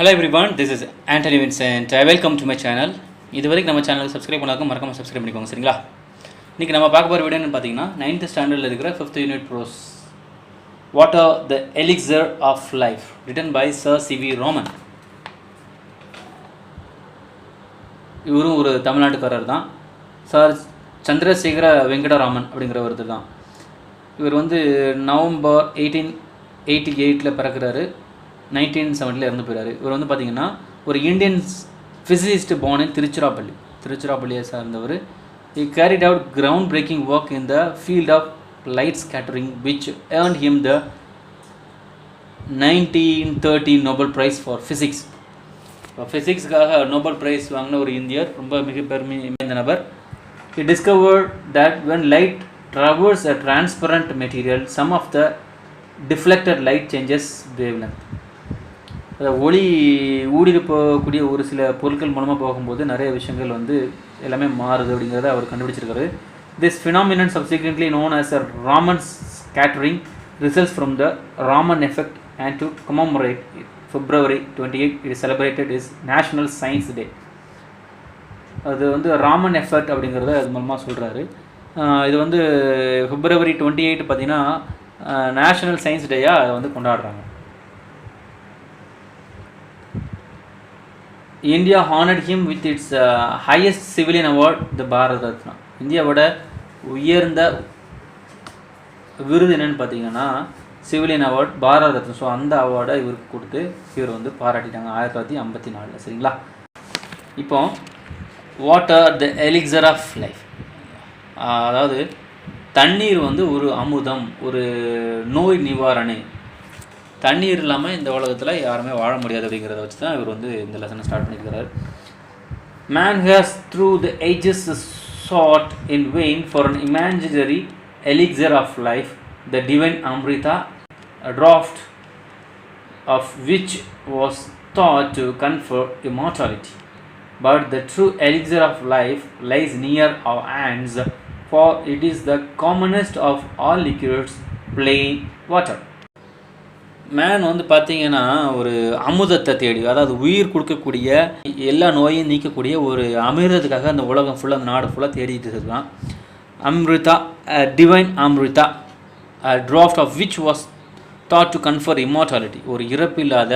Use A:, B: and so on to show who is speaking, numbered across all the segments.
A: Hello everyone, this is Anthony Vincent. Welcome to my channel. இதுவரைக்கும் நம்ம சேனலுக்கு subscribe பண்ணாக்க மறக்காம சப்ஸ்கிரைப் பண்ணிக்கோங்க சரிங்களா. இன்னைக்கு நம்ம பார்க்க போகிற வீடியோன்னு பார்த்தீங்கன்னா 9th ஸ்டாண்டர்டில் இருக்கிற 5th unit prose what are the elixir of life written by sir C V Raman. இவரும் ஒரு தமிழ்நாட்டுக்காரர் தான். சார் சந்திரசேகர வெங்கடராமன் அப்படிங்கிற ஒருத்தர் தான். இவர் நவம்பர் 1888 பிறக்கிறாரு. 1970 இறந்து போயிறாரு. இவர் பார்த்தீங்கன்னா ஒரு இந்தியன் ஃபிசிசிஸ்ட் பார்ன் இன் திருச்சிராப்பள்ளியை சார்ந்தவர். He carried out groundbreaking work in the field of light scattering which earned him the 1930 Nobel Prize for Physics. ஃபிசிக்ஸ்க்காக நோபல் ப்ரைஸ் வாங்கின ஒரு இந்தியர், ரொம்ப மிக பெருமை இந்த நபர். He discovered that when light traverses a transparent material, some of the deflected light changes wavelength. ஒளி ஊடுருவி போகக்கூடிய ஒரு சில பொருட்கள் மூலமாக போகும்போது நிறைய விஷயங்கள் எல்லாமே மாறுது அப்படிங்கிறத அவர் கண்டுபிடிச்சிருக்காரு. This phenomenon subsequently known as a Raman scattering results from the Raman effect, and to commemorate February 28 it is celebrated as National Science Day. அது ராமன் எஃபெக்ட் அப்படிங்கிறத அது மூலமாக சொல்கிறாரு. இது February 28 பார்த்திங்கன்னா நேஷ்னல் சயின்ஸ் டேயாக அதை கொண்டாடுறாங்க. India honored him with its highest civilian award, the Bharat Ratna. இந்தியாவோட உயர்ந்த விருது என்னன்னு பார்த்தீங்கன்னா civilian award Bharat Ratna. So அந்த அவார்டை இவருக்கு கொடுத்து இவர் பாராட்டிட்டாங்க 1954 சரிங்களா. இப்போ what are the elixir of life, அதாவது தண்ணீர் ஒரு அமுதம், ஒரு நோய் நிவாரணை. தண்ணீர் இல்லாமல் இந்த உலகத்தில் யாருமே வாழ முடியாது அப்படிங்கிறத வச்சு தான் இவர் இந்த லெசனை ஸ்டார்ட் பண்ணியிருக்கிறார். Man has through the ages sought in vain for an imaginary elixir of life, the divine Amrita, a draught of which was thought to confer immortality. But the true elixir of life lies near our hands, for it is the commonest of all liquids, plain water. Man பார்த்தீங்கன்னா ஒரு அமுதத்தை தேடி, அதாவது உயிர் கொடுக்கக்கூடிய எல்லா நோயும் நீக்கக்கூடிய ஒரு அமிர்தத்துக்காக அந்த உலகம் ஃபுல்லாக, அந்த நாடு ஃபுல்லாக தேடிட்டு இருக்கான். Amrita, divine Amrita, draught of which was thought to confer immortality. ஒரு இறப்பில்லாத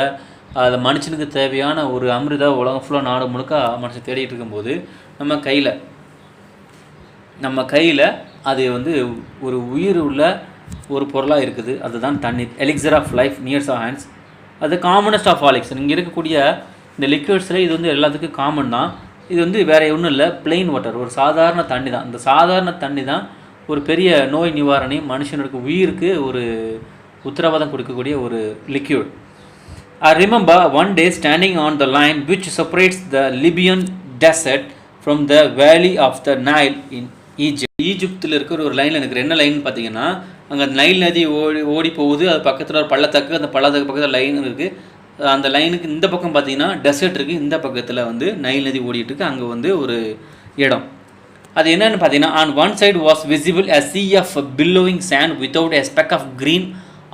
A: அது மனுஷனுக்கு தேவையான ஒரு அமிர்தா உலகம் ஃபுல்லாக நாடு முழுக்க மனுஷன் தேடிட்டு இருக்கும்போது நம்ம கையில் அது ஒரு உயிர் உள்ள ஒரு பொருளாக இருக்குது. அதுதான் தண்ணீர். Elixir of life nears our hands. அது காமனஸ்ட் ஆஃப் ஆல் எலிக்சர். இங்கே இருக்கக்கூடிய இந்த லிக்விட்ஸில் இது எல்லாத்துக்கும் காமன் தான். இது வேறு ஒன்றும் இல்லை, பிளெயின் வாட்டர், ஒரு சாதாரண தண்ணி தான். இந்த சாதாரண தண்ணி தான் ஒரு பெரிய நோய் நிவாரணி, மனுஷனுக்கு உயிருக்கு ஒரு உத்தரவாதம் கொடுக்கக்கூடிய ஒரு liquid. I remember one day standing on the line which separates the Libyan desert from the valley of the Nile in ஈஜிப்தில் இருக்கிற ஒரு லைனில் எனக்கு என்ன லைன் பார்த்தீங்கன்னா, அங்கே நைல் நதி ஓடி போகுது. அது பக்கத்தில் ஒரு பள்ளத்தாக்கு, அந்த பள்ளத்தாக்கு பக்கத்தில் லைன் இருக்குது. அந்த லைனுக்கு இந்த பக்கம் பார்த்தீங்கன்னா டெசர்ட் இருக்குது, இந்த பக்கத்தில் நைல் நதி ஓடிட்டு இருக்குது. அங்கே ஒரு இடம், அது என்னென்னு பார்த்தீங்கன்னா, on one side was visible a sea of billowing sand without a speck of green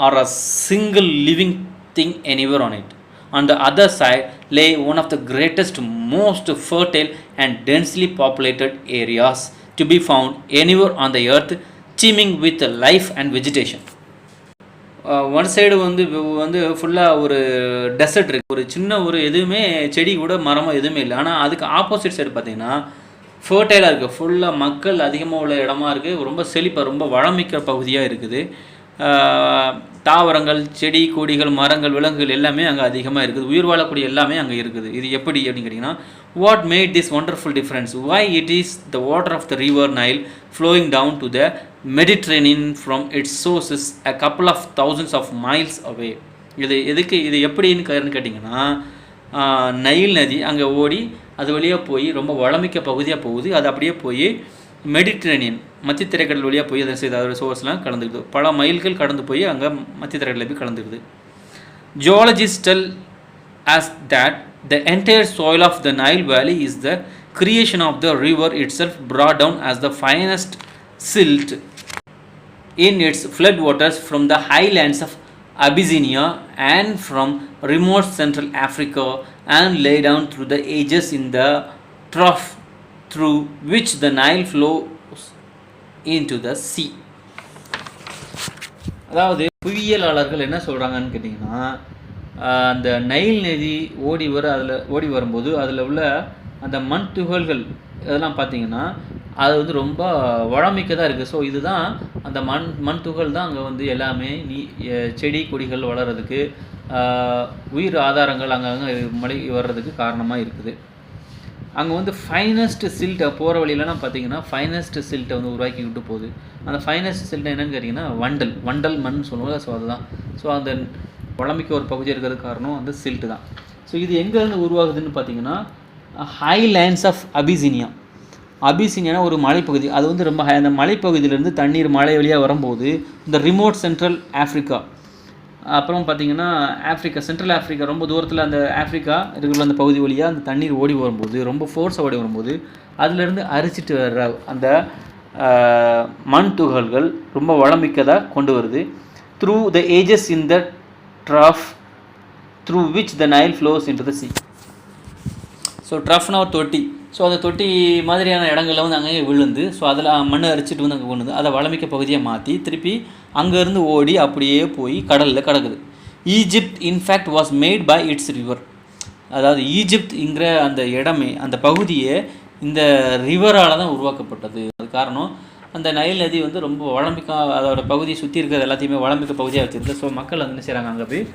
A: or a single living thing anywhere on it. On the other side lay one of the greatest, most fertile and densely populated areas to be found anywhere on the earth, teeming with life and vegetation. One side ஃபுல்லாக ஒரு dessert இருக்குது, ஒரு சின்ன ஒரு எதுவுமே செடி கூட மரமோ எதுவுமே இல்லை. ஆனால் அதுக்கு ஆப்போசிட் சைடு பார்த்தீங்கன்னா ஃபர்டைலாக இருக்குது, ஃபுல்லாக மக்கள் அதிகமாக உள்ள இடமா இருக்குது, ரொம்ப செழிப்பாக, ரொம்ப வளமிக்க பகுதியாக இருக்குது. தாவரங்கள், செடி கொடிகள், மரங்கள், விலங்குகள் எல்லாமே அங்கே அதிகமாக இருக்குது. உயிர் வாழக்கூடிய எல்லாமே அங்கே இருக்குது. இது எப்படி அப்படின்னு கேட்டிங்கன்னா, what made this wonderful difference, why it is the water of the river Nile flowing down to the Mediterranean from its sources a couple of thousands of miles away. இது எப்படின்னு கேட்டிங்கன்னா, நைல் நதி அங்கே ஓடி அது வழியாக போய் ரொம்ப வளமிக்க பகுதியாக போகுது. அது அப்படியே போய் மெடிட்ரேனியன் மத்திய திரைக்கடல் வழியாக போய் அதை செய்து அதோட சோர்ஸ்லாம் கலந்துக்குது. பல மைல்கள் கடந்து போய் அங்கே மத்திய திரைக்கடலில் போய் கலந்துக்குது. Geologist tell as that the entire soil of the Nile Valley is the creation of the river itself, brought down as the finest silt in its floodwaters from the highlands of Abyssinia and from remote central Africa and lay down through the ages in the trough through which the Nile flows into the sea. அதாவது புவியியலாளர்கள் என்ன சொல்கிறாங்கன்னு கேட்டிங்கன்னா, அந்த Nile நதி ஓடி வரும்போது அதில் உள்ள அந்த மண் துகள்கள் இதெல்லாம் பார்த்திங்கன்னா அது வந்து ரொம்ப வளமிக்கதாக இருக்குது. ஸோ இதுதான் அந்த மண் துகள் தான் அங்கே வந்து எல்லாமே செடி கொடிகள் வளர்கிறதுக்கு, உயிர் ஆதாரங்கள் அங்கங்கே மழை வர்றதுக்கு காரணமாக இருக்குது. அங்கே வந்து ஃபைனஸ்ட் சில்ட்டை போகிற வழியிலலாம் பார்த்திங்கன்னா ஃபைனஸ்ட் சில்ட்டை வந்து உருவாக்கிக்கிட்டு போகுது. அந்த ஃபைனஸ்ட் சில்ட்டை என்னென்னு கேட்டிங்கன்னா வண்டல் மண் சொல்லுவாங்க. ஸோ அதுதான். ஸோ அந்த வளமிக்க ஒரு பகுதி இருக்கிறதுக்கு காரணம் அந்த சில்ட்டு தான். ஸோ இது எங்கேருந்து உருவாகுதுன்னு பார்த்திங்கன்னா ஹைலேண்ட்ஸ் ஆஃப் அபிசீனியானா ஒரு மலைப்பகுதி. அது வந்து ரொம்ப அந்த மலைப்பகுதியிலேருந்து தண்ணீர் மழை வழியாக வரும்போது இந்த ரிமோட் சென்ட்ரல் ஆஃப்ரிக்கா, அப்புறம் பார்த்திங்கன்னா சென்ட்ரல் ஆஃப்ரிக்கா ரொம்ப தூரத்தில் அந்த ஆஃப்ரிக்கா இருக்கிற அந்த பகுதி வழியாக அந்த தண்ணீர் ஓடி வரும்போது ரொம்ப ஃபோர்ஸாக ஓடி வரும்போது அதிலேருந்து அரிச்சிட்டு வர்ற அந்த மண் துகள்கள் ரொம்ப வளமிக்கதாக கொண்டு வருது. Through the ages in the trough through which the Nile flows into the sea. So ட்ரஃப்னா ஒரு தொட்டி. ஸோ அந்த தொட்டி மாதிரியான இடங்களில் வந்து அங்கேயே விழுந்து ஸோ அதில் மண் அரிச்சிட்டு வந்து அங்கே கொண்டு வந்து அதை வளமிக்க பகுதியை மாற்றி திருப்பி அங்கேருந்து ஓடி அப்படியே போய் கடலில் கிடக்குது. Egypt in fact was made by its river. அதாவது ஈஜிப்ட்ங்கிற அந்த இடமே அந்த பகுதியே இந்த ரிவரால் தான் உருவாக்கப்பட்டது. அது காரணம் அந்த நைல் நதி வந்து ரொம்ப அதோட பகுதியை சுற்றி இருக்கிறது எல்லாத்தையுமே வளமிக்க பகுதியாக வச்சுருக்கு. ஸோ மக்கள் வந்து என்ன செய்கிறாங்க, அங்கே போய்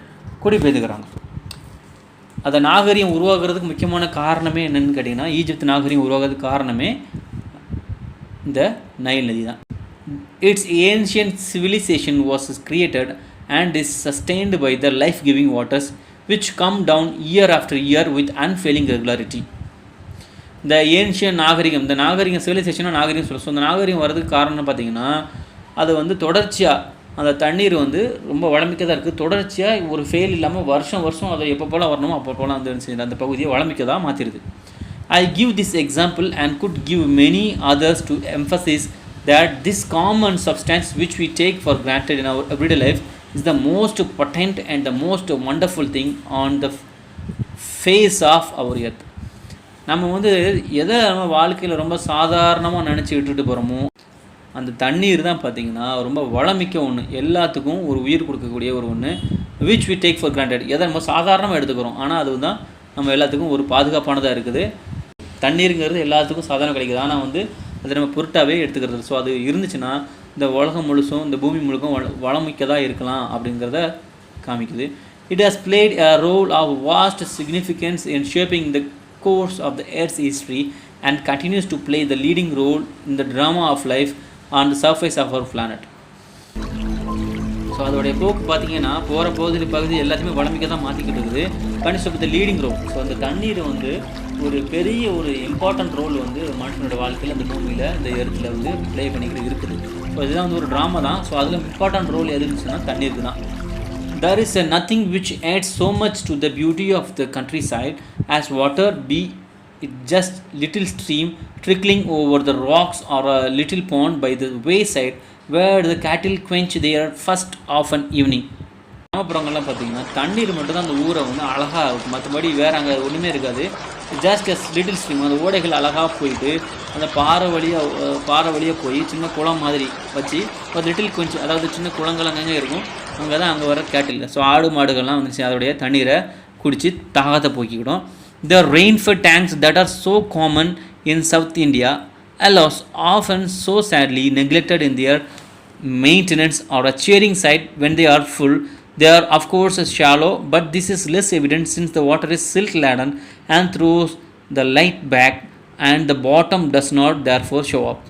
A: குடிபெயர்ந்துக்கிறாங்க. அந்த நாகரிகம் உருவாகிறதுக்கு முக்கியமான காரணமே என்னென்னு கேட்டிங்கன்னா ஈஜிப்த் நாகரிகம் உருவாகிறதுக்கு காரணமே இந்த நைல் நதி தான். Its ancient civilisation was created and is sustained by the life giving waters which come down year after year with unfailing regularity. இந்த ஏன்ஷியன் நாகரிகம், இந்த நாகரிகம் சிவிலைசேஷனாக நாகரிகம் சொல்ல. ஸோ அந்த நாகரிகம் வர்றதுக்கு காரணம்னு பார்த்திங்கன்னா அது வந்து தொடர்ச்சியாக அந்த தண்ணீர் வந்து ரொம்ப வளமிக்கதாக இருக்குது. தொடர்ச்சியாக ஒரு ஃபெயில் இல்லாமல் வருஷம் அதை எப்போ போல் வரணுமோ அப்போ போல் அந்த பகுதியை வளமிக்கதாக மாற்றிடுது. I give this example and could give many others to emphasize that this common substance which we take for granted in our everyday life is the most potent and the most wonderful thing on the face of our earth. நம்ம வந்து எதை நம்ம வாழ்க்கையில் ரொம்ப சாதாரணமாக நினச்சி விட்டுட்டு போகிறோமோ அந்த தண்ணீர் தான் பார்த்திங்கன்னா ரொம்ப வளமிக்க ஒன்று, எல்லாத்துக்கும் ஒரு உயிர் கொடுக்கக்கூடிய ஒரு ஒன்று. Which we take for granted, எதை நம்ம சாதாரணமாக எடுத்துக்கிறோம், ஆனால் அது தான் நம்ம எல்லாத்துக்கும் ஒரு பாதுகாப்பானதாக இருக்குது. தண்ணீருங்கிறது எல்லாத்துக்கும் சாதாரண கிடைக்குது, ஆனால் வந்து அதை நம்ம பொருட்டாகவே எடுத்துக்கிறது. ஸோ அது இருந்துச்சுன்னா இந்த உலகம் முழுசும் இந்த பூமி முழுக்கும் வளமிக்கதாக இருக்கலாம் அப்படிங்கிறத காமிக்குது. It has plate a role of vast significance in shaping the course of the earth's history and continues to play the leading role in the drama of life on the surface of our planet. So அதோடைய போக்கு பார்த்திங்கன்னா போகிற பகுதி எல்லாத்தையுமே வளமிக்க தான் மாற்றிக்கிட்டு இருக்குது. கண்டிப்பாக த லீடிங் ரோல். ஸோ அந்த தண்ணீர் வந்து ஒரு பெரிய ஒரு இம்பார்ட்டன்ட் ரோல் வந்து மனுஷனோட வாழ்க்கையில் அந்த பூமியில் இந்த எர்த்தில் வந்து ப்ளே பண்ணிக்கிட்டு இருக்குது. ஸோ இதுதான் வந்து ஒரு ட்ராமா தான். ஸோ அதில் இம்பார்ட்டன்ட் ரோல் எது இருந்துச்சுன்னா தண்ணீருக்கு தான். There is nothing which adds so much to the beauty of the countryside as water, be it just little stream trickling over the rocks or a little pond by the wayside where the cattle quench their thirst of an evening. கிராமப்புறங்கள்லாம் பார்த்திங்கன்னா தண்ணீர் மட்டும் தான் அந்த ஊரை வந்து அழகாக இருக்கும், மற்றபடி வேறு அங்கே ஒன்றுமே இருக்காது. ஜஸ்ட் எஸ் லிட்டில் ஸ்ட்ரீம், அந்த ஓடைகள் அழகாக போயிட்டு அந்த பாறை வழியாக போய் சின்ன குளம் மாதிரி வச்சு ஒரு லிட்டில் கொஞ்சம், அதாவது சின்ன குளங்கள் அங்கங்கே இருக்கும், அங்கே தான் அங்கே வர கேட்டில். ஸோ ஆடு மாடுகள்லாம் வந்துச்சு அதோடைய தண்ணீரை குடித்து தாகத்தை போக்கிக்கிடும். The rainfed tanks that are so common in South India are often so sadly neglected in their maintenance or a cheering sight when they are full. They are of course shallow, but this is less evident since the water is silk laden and throws the light back and the bottom does not therefore show up.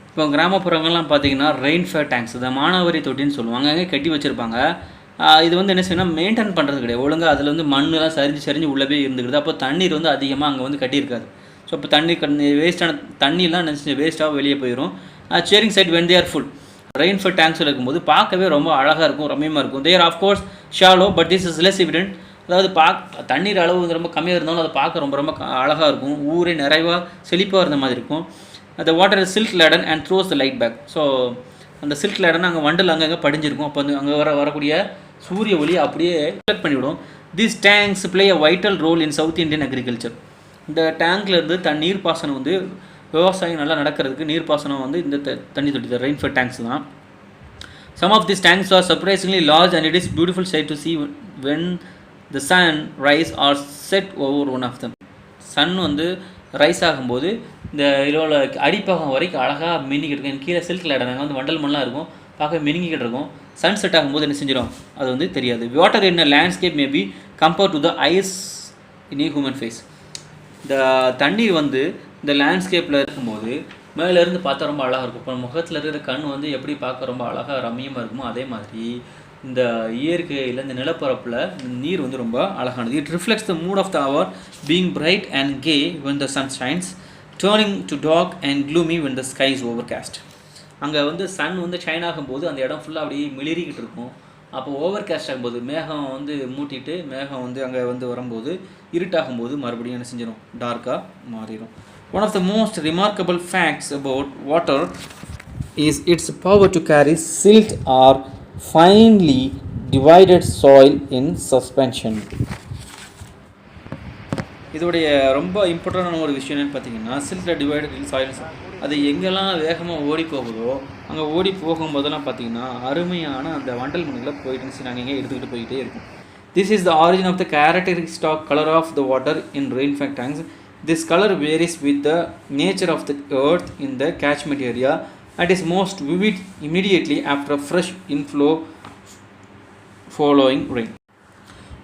A: இப்போ கிராமப்புறங்கள்லாம் பார்த்திங்கன்னா rainfed tanks, இந்த மானாவாரி தொட்டின்னு சொல்லுவாங்க, அங்கே கட்டி வச்சுருப்பாங்க. இது வந்து என்ன செய்யணும், மெயின்டைன் பண்ணுறது கிடையாது ஒழுங்காக. அதில் வந்து மண்ணெலாம் சரிஞ்சு உள்ளே போய் இருந்துக்கிது. அப்போ தண்ணீர் வந்து அதிகமாக அங்கே வந்து கட்டியிருக்காது. ஸோ இப்போ வேஸ்ட்டான தண்ணியெலாம் நினச்சி வேஸ்ட்டாக வெளியே போயிடும். Cheering sight when they are full. Rainfed டேங்க்ஸில் இருக்கும்போது பார்க்கவே ரொம்ப அழகாக இருக்கும், ரம்மியமாக இருக்கும். They're of course shallow but this is less evident. அதாவது தண்ணீர் அளவு வந்து ரொம்ப கம்மியாக இருந்தாலும் அதை பார்க்க ரொம்ப அழகாக இருக்கும். ஊரே நிறைவாக செழிப்பாக இருந்த மாதிரி இருக்கும். அந்த water is silt laden and throws the light back. So அந்த சில்க் லேடன் அங்கே வண்டல் அங்கங்கே படிஞ்சிருக்கும். அப்போ வந்து அங்கே வரக்கூடிய சூரிய ஒளி அப்படியே ரிஃப்ளெக்ட் பண்ணிவிடும். These tanks play a vital role in South Indian agriculture. இந்த டேங்க்லேருந்து நீர்ப்பாசனம் வந்து விவசாயம் நல்லா நடக்கிறதுக்கு நீர்ப்பாசனம் வந்து இந்த தண்ணி தொட்டி ரெயின்ஃபெட் டேங்க்ஸ் தான். Some of these tanks are surprisingly large and it is beautiful sight to see when the sun rise or set over one of them. Sun வந்து ரைஸ் ஆகும்போது இந்த இதோட அடிப்பாகம் வரைக்கும் அழகாக மின்னிக்கிட்டு இருக்கும். கீழே சில்கில் இடம் வந்து வண்டல் மண்ணெலாம் இருக்கும், பார்க்க மின்னிக்கிட்டு இருக்கும். சன் செட் ஆகும்போது என்ன செஞ்சிடும் அது வந்து தெரியாது. Water in a landscape may be compared to the eyes in a human face. இந்த தண்ணீர் வந்து இந்த லேண்ட்ஸ்கேப்பில் இருக்கும்போது மேலேருந்து பார்த்தா ரொம்ப அழகாக இருக்கும். இப்போ முகத்தில் இருக்கிற கண் வந்து எப்படி பார்க்க ரொம்ப அழகாக ரம்மியமாக இருக்குமோ அதே மாதிரி இந்த இயற்கையில் இந்த நிலப்பரப்பில் நீர் வந்து ரொம்ப அழகானது. It reflects the mood of the hour being bright and gay when the sun shines, turning to dark and gloomy when the sky is overcast. அங்கே வந்து சன் வந்து ஷைன் ஆகும்போது அந்த இடம் ஃபுல்லாக அப்படியே மிளிரிக்கிட்டு இருக்கும். அப்போ ஓவர் கேஸ்ட் ஆகும்போது மேகம் வந்து மூட்டிட்டு மேகம் வந்து அங்கே வந்து வரும்போது இருட்டாகும்போது மறுபடியும் என்ன செஞ்சிடும் டார்க்காக மாறிடும். One of the most remarkable facts about water is its power to carry silt or finely divided soil in suspension. இதோடைய ரொம்ப இம்பார்ட்டண்டான ஒரு விஷயம் என்னென்னு பார்த்தீங்கன்னா சில்ட்டில் டிவைடட் சாயில். அது எங்கெல்லாம் வேகமாக ஓடி போகுதோ அங்கே ஓடி போகும்போதெல்லாம் பார்த்தீங்கன்னா அருமையான அந்த வண்டல் மண்ணில் போயிட்டு இருந்துச்சு நாங்கள் எங்கே எடுத்துக்கிட்டு போயிட்டே இருக்கும். This is the origin of the characteristic color of the water in rainfed tanks. This color varies with the nature of the earth in the catchment area and is most vivid immediately after fresh inflow following rain.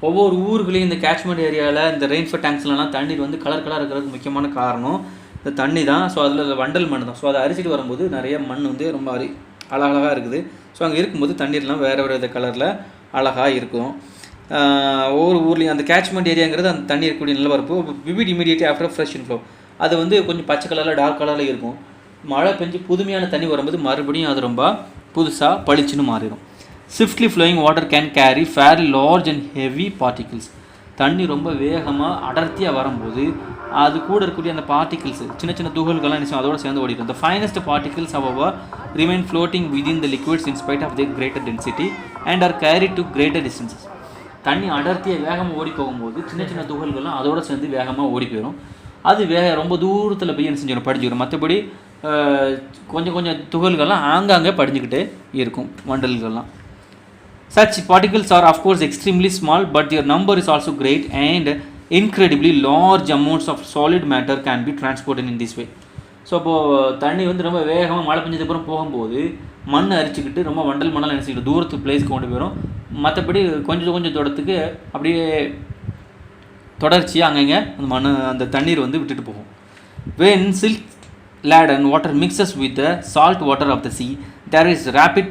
A: ஒவ்வொரு ஊர்களையும் இந்த catchment ஏரியாவில் இந்த rainfed டேங்க்ஸ்லாம் தண்ணீர் வந்து கலராக இருக்கிறதுக்கு முக்கியமான காரணம் இந்த தண்ணி தான். ஸோ அதில் வண்டல் மண் தான். ஸோ அதை அரிச்சிட்டு வரும்போது நிறைய மண் வந்து ரொம்ப அழகாக இருக்குது. ஸோ அங்கே இருக்கும்போது தண்ணீர்லாம் வேறு வேறு கலரில் அழகாக இருக்கும். ஒவ்வொரு ஊர்லேயும் அந்த கேட்ச்மெண்ட் ஏரியாங்கிறது அந்த தண்ணி இருக்கக்கூடிய நிலப்பரப்பு vivid immediately after fresh inflow. அது வந்து கொஞ்சம் பச்சை கலரில் டார்க் கலரில் இருக்கும். மழை பெஞ்சு புதுமையான தண்ணி வரும்போது மறுபடியும் அது ரொம்ப புதுசாக பளிச்சுன்னு மாறிடும். Swiftly flowing water can carry fairly large and heavy particles. தண்ணி ரொம்ப வேகமாக அடர்த்தியாக வரும்போது அது கூட இருக்கக்கூடிய அந்த பார்ட்டிகிள்ஸ் சின்ன சின்ன துகள்கள்லாம் நிச்சயம் அதோடு சேர்ந்து ஓடிடும். The finest particles however remain floating within the liquids in spite of their greater density and are carried to greater distances. தண்ணி அடர்த்தியாக வேகமாக ஓடி போகும்போது சின்ன சின்ன துகள்கள்லாம் அதோடு சேர்ந்து வேகமாக ஓடி போயிடும். அது ரொம்ப தூரத்தில் போய் என்ன செஞ்சிடும் படிஞ்சுக்கிறோம். மற்றபடி கொஞ்சம் கொஞ்சம் துகள்கள்லாம் ஆங்காங்கே படிஞ்சுக்கிட்டே இருக்கும் வண்டல்கள்லாம். Such particles are of course extremely small but their number is also great and incredibly large amounts of solid matter can be transported in this way. So இப்போது தண்ணி வந்து ரொம்ப வேகமாக மழை பெஞ்சதுக்கப்புறம் போகும்போது மண் அரிச்சிக்கிட்டு ரொம்ப வண்டல் மண்ணெல்லாம் நினச்சிக்கிட்டு தூரத்துக்கு பிளேஸ்க்கு கொண்டு போயிடும். மற்றபடி கொஞ்சம் கொஞ்சம் தூரத்துக்கு அப்படியே தொடர்ச்சியாக அங்கங்கே அந்த தண்ணீர் வந்து விட்டுட்டு போகும். When silt laden water mixes with the salt water of the sea, there is rapid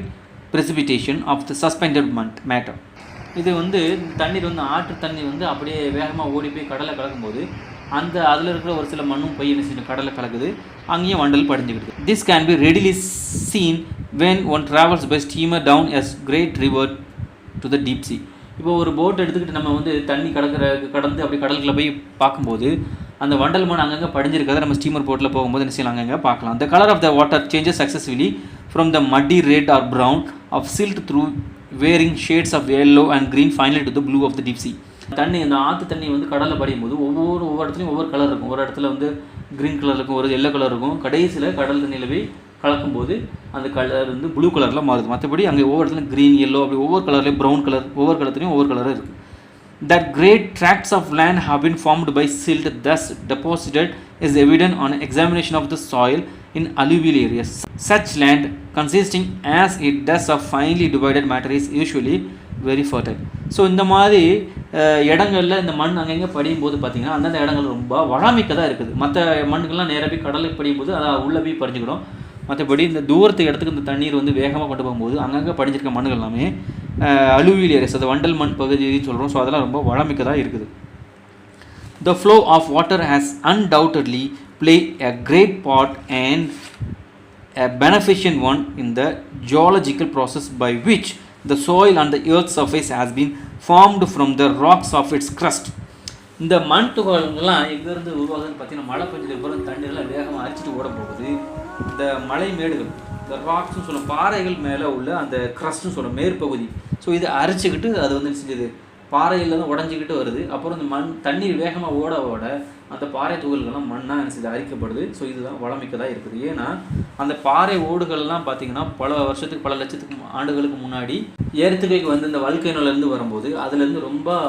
A: precipitation of the suspended matter. இது வந்து தண்ணீர் வந்து ஆற்று தண்ணி வந்து அப்படியே வேகமாக ஓடி போய் கடலை கலக்கும்போது அதில் இருக்கிற ஒரு சில மண்ணும் போய் என்ன செய்யணும் கடலை கலக்குது, அங்கேயும் வண்டல் படிஞ்சுக்கிடுது. This can be readily seen when one travels by steamer down a great river to the deep sea. இப்போ ஒரு போட் எடுத்துக்கிட்டு நம்ம வந்து தண்ணி கடந்து அப்படி கடலுக்குள்ளே போய் பார்க்கும்போது அந்த வண்டல் மண் அங்கங்கே படிஞ்சிருக்கிறத நம்ம ஸ்டீமர் போட்டில் போகும்போது என்ன செய்யலாம் அங்கங்கே பார்க்கலாம். The color of the water changes successively from the muddy red or brown of silt through varying shades of yellow and green finally to the blue of the deep sea. தண்ணி அந்த ஆற்று தண்ணி வந்து கடலில் படியும் போது ஒவ்வொரு இடத்துலையும் ஒவ்வொரு கலர் இருக்கும். ஒரு இடத்துல வந்து க்ரீன் கலர் இருக்கும், ஒரு எல்லோ கலர் இருக்கும். கடைசியில் கடல் தண்ணியில் போய் கலக்கும்போது அந்த கலர் வந்து ப்ளூ கலரில் மாறுது. மற்றபடி அங்கே ஒவ்வொரு இடத்துலையும் க்ரீன் எல்லோ அப்படி ஒவ்வொரு கலர்லேயும் ப்ரௌன் கலர் ஒவ்வொரு கலத்துலையும் ஒவ்வொரு கலரும் இருக்குது. That great tracts of land have been formed by silt thus deposited is evident on examination of the soil in alluvial areas. Such land consisting as it does of finely divided matter is usually very fertile. So இந்த மாதிரி இடங்களில் இந்த மண் அங்கங்கே படியும் போது பார்த்திங்கன்னா அந்தந்த இடங்கள் ரொம்ப வளமிக்கதாக இருக்குது. மற்ற மண்ணுக்கெல்லாம் நேராக போய் கடலுக்கு படியும் போது அதை உள்ளே போய் படிஞ்சுக்கிறோம். மற்றபடி இந்த தூரத்து இடத்துக்கு இந்த தண்ணீர் வந்து வேகமாக கொண்டு போகும்போது அங்கங்கே படிஞ்சிருக்க மண்ணுகள் எல்லாமே அலுவியல் ஏரியாஸ், அது வண்டல் மண் பகுதின்னு சொல்கிறோம். ஸோ அதெல்லாம் ரொம்ப வளமிக்கதாக இருக்குது. The flow of water has undoubtedly played a great part and a beneficent one in the geological process by which the soil on the earth's surface has been formed from the rocks of its crust. இந்த மண் துகள்கள்லாம் எங்கேருந்து உருவாகுதுன்னு பார்த்தீங்கன்னா மழை பெஞ்சதுக்கு அப்புறம் தண்ணீரெல்லாம் வேகமாக அரிச்சிட்டு ஓட போகுது. இந்த மலை மேடுகள் இந்த ராக்ஸ்னு சொல்ல பாறைகள் மேலே உள்ள அந்த க்ரஸ்ட்னு சொல்ல மேற்பகுதி. ஸோ இதை அரைச்சிக்கிட்டு அது வந்து செஞ்சது பாறையில் தான் உடஞ்சிக்கிட்டு வருது. அப்புறம் இந்த தண்ணீர் வேகமாக ஓட ஓட அந்த பாறை துகள்கள்லாம் மண்ணாக என்ன செய்து அரிக்கப்படுது. ஸோ இதுதான் வளமிக்கதாக இருக்குது. ஏன்னா அந்த பாறை ஓடுகள்லாம் பார்த்திங்கன்னா பல வருஷத்துக்கு பல லட்சத்துக்கு ஆண்டுகளுக்கு முன்னாடி ஏர்த்துக்கைக்கு வந்து இந்த வல்கேனோலேருந்து வரும்போது அதுலேருந்து ரொம்ப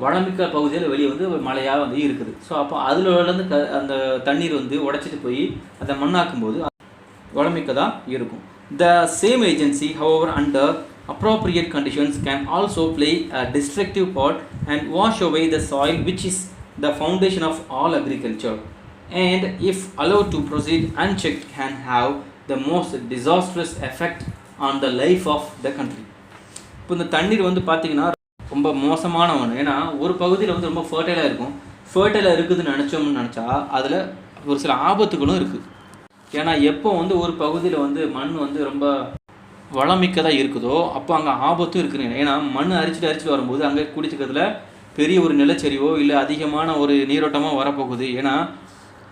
A: வளமிக்க பகுதியில் வெளியே வந்து மழையாக வந்து இருக்குது. ஸோ அப்போ அதுலேருந்து அந்த தண்ணீர் வந்து உடைச்சிட்டு போய் அதை மண்ணாக்கும்போது வளமிக்கதாக இருக்கும். The same agency however under appropriate conditions can also play a destructive part and wash away the soil which is the foundation of all agriculture, and if allowed to proceed unchecked can have the most disastrous effect on the life of the country. இப்போ இந்த தண்ணீர் வந்து பார்த்திங்கன்னா ரொம்ப மோசமான ஒன்று. ஏன்னா ஒரு பகுதியில் வந்து ரொம்ப ஃபர்டைலாக இருக்கும். ஃபர்டைலாக இருக்குதுன்னு நினச்சா அதில் ஒரு சில ஆபத்துகளும் இருக்குது. ஏன்னா எப்போ வந்து ஒரு பகுதியில் வந்து மண் வந்து ரொம்ப வளமிக்கதாக இருக்குதோ அப்போ அங்கே ஆபத்தும் இருக்குதுங்க. ஏன்னா மண் அரிச்சிட்டு வரும்போது அங்கே குடிச்சிக்கிறதுல பெரிய ஒரு நிலச்சரிவோ இல்லை அதிகமான ஒரு நீரோட்டமாக வரப்போகுது. ஏன்னா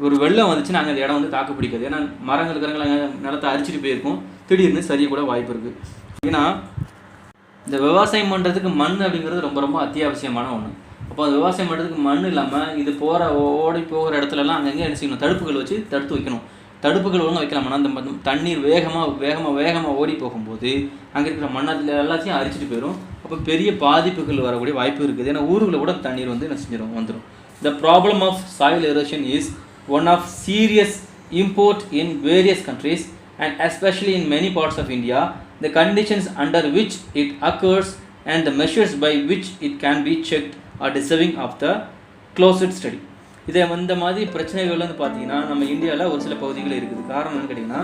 A: ஒரு வெள்ளம் வந்துச்சுன்னா அங்கே அந்த இடம் வந்து தாக்கு பிடிக்காது. ஏன்னா மரங்கள் இருக்கிறவங்க அங்கே நிலத்தை அரிச்சிட்டு போயிருக்கும், திடீர்னு சரிய கூட வாய்ப்பு இருக்குது. ஏன்னா இந்த விவசாயம் பண்ணுறதுக்கு மண் அப்படிங்கிறது ரொம்ப ரொம்ப அத்தியாவசியமான ஒன்று. அப்போ அந்த விவசாயம் பண்ணுறதுக்கு மண் இல்லாமல் இது ஓடி போகிற இடத்துலலாம் அங்கங்கே என்ன செய்யணும், தடுப்புகள் வச்சு தடுத்து வைக்கணும். தடுப்புகள் ஒழுங்காக வைக்கலாம்னா அந்த தண்ணீர் வேகமாக ஓடி போகும்போது அங்கே இருக்கிற மண்ணத்தில் எல்லாத்தையும் அரிச்சிட்டு போயிடும். அப்போ பெரிய பாதிப்புகள் வரக்கூடிய வாய்ப்பு இருக்குது. ஏன்னா ஊருகளை கூட தண்ணீர் வந்து என்ன செஞ்சிடும் வந்துடும். The problem of soil erosion is one of serious import in various countries and especially in many parts of India. The conditions under which it occurs and the measures by which it can be checked are deserving of the closest study. இதை இந்த மாதிரி பிரச்சனைகள் வந்து பார்த்தீங்கன்னா நம்ம இந்தியாவில் ஒரு சில பகுதிகள் இருக்குது. காரணம் என்னன்னு கேட்டிங்கன்னா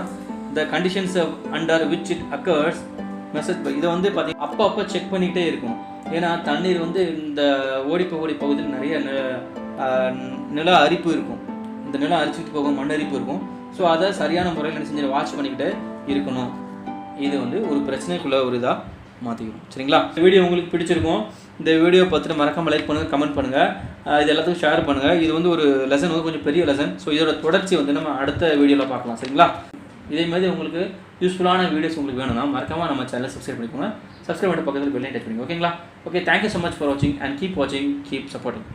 A: த conditions under which it occurs message இதை வந்து பார்த்தீங்கன்னா அப்போ செக் பண்ணிக்கிட்டே இருக்கணும். ஏன்னா தண்ணீர் வந்து இந்த ஓடிப்போகக்கூடிய பகுதியில் நிறைய நில அரிப்பு இருக்கும். இந்த நிலம் அரிச்சிட்டு போகும் மண் அரிப்பு இருக்கும். ஸோ அதை சரியான முறையில் என்ன செஞ்சு வாட்ச் பண்ணிக்கிட்டே இருக்கணும். இது வந்து ஒரு பிரச்சனைக்குள்ள ஒரு இதாக மாற்றிக்கணும். சரிங்களா? இந்த வீடியோ உங்களுக்கு பிடிச்சிருக்கும். இந்த வீடியோ பார்த்துட்டு மறக்காம லைக் பண்ணுங்கள், கமெண்ட் பண்ணுங்கள், இது எல்லாத்துக்கும் ஷேர் பண்ணுங்கள். இது வந்து ஒரு லெசன் வந்து கொஞ்சம் பெரிய லெசன். ஸோ இதோட தொடர்ச்சி வந்து நம்ம அடுத்த வீடியோவில் பார்க்கலாம். சரிங்களா? இதே மாதிரி உங்களுக்கு யூஸ்ஃபுல்லான வீடியோஸ் உங்களுக்கு வேணும்னா மறக்காமல் நம்ம சேனலை சப்ஸ்கிரைப் பண்ணிக்கோங்க. சப்ஸ்கிரைப் பண்ணி பக்கத்தில் பெல் ஐக்கன் டச் பண்ணிக்கோங்க. ஓகேங்களா? Okay, thank you so much for வாட்சிங் அண்ட் கீப் வாட்சிங், கீப் சப்போர்ட்டிங்.